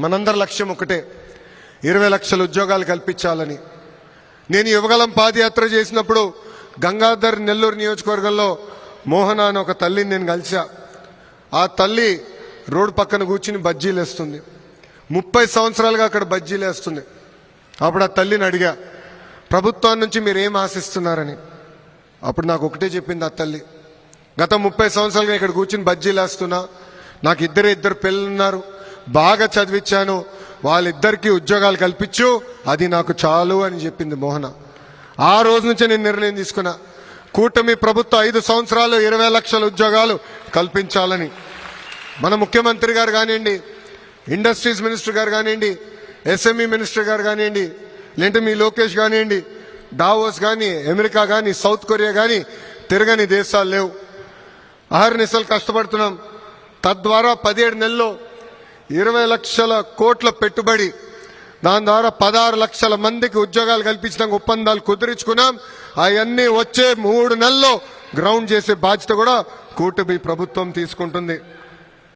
మనందరి లక్ష్యం ఒకటే, 20 లక్షల ఉద్యోగాలు కల్పించాలని. నేను యువగలం పాదయాత్ర చేసినప్పుడు గంగాధర్ నెల్లూరు నియోజకవర్గంలో మోహన అని ఒక తల్లిని నేను కలిసా. ఆ తల్లి రోడ్డు పక్కన కూర్చుని బజ్జీలు వేస్తుంది. 30 సంవత్సరాలుగా అక్కడ బజ్జీలు వేస్తుంది. అప్పుడు ఆ తల్లిని అడిగా, ప్రభుత్వం నుంచి మీరు ఏం ఆశిస్తున్నారని. అప్పుడు నాకు ఒకటే చెప్పింది ఆ తల్లి, గత 30 సంవత్సరాలుగా ఇక్కడ కూర్చుని బజ్జీలు వేస్తున్నా, నాకు ఇద్దరు పిల్లలు ఉన్నారు, బాగా చదివించాను, వాళ్ళిద్దరికీ ఉద్యోగాలు కల్పించు, అది నాకు చాలు అని చెప్పింది మోహన. ఆ రోజు నుంచే నేను నిర్ణయం తీసుకున్నా, కూటమి ప్రభుత్వం 5 సంవత్సరాలు 20 లక్షల ఉద్యోగాలు కల్పించాలని. మన ముఖ్యమంత్రి గారు కానివ్వండి, ఇండస్ట్రీస్ మినిస్టర్ గారు కానివ్వండి, ఎస్ఎంఈ మినిస్టర్ గారు కానివ్వండి, లేదంటే మీ లోకేష్ కానివ్వండి, డావోస్ కానీ, అమెరికా కానీ, సౌత్ కొరియా కానీ తిరగని దేశాలు లేవు. అహర్నిశలు కష్టపడుతున్నాం. తద్వారా 17 నెలల్లో 20 లక్షల కోట్ల పెట్టుబడి, దాని ద్వారా 16 లక్షల మందికి ఉద్యోగాలు కల్పించడానికి ఒప్పందాలు కుదిరించుకున్నాం. అవన్నీ వచ్చే 3 నెలల్లో గ్రౌండ్ చేసే బాధ్యత కూడా కూటమి ప్రభుత్వం తీసుకుంటుంది.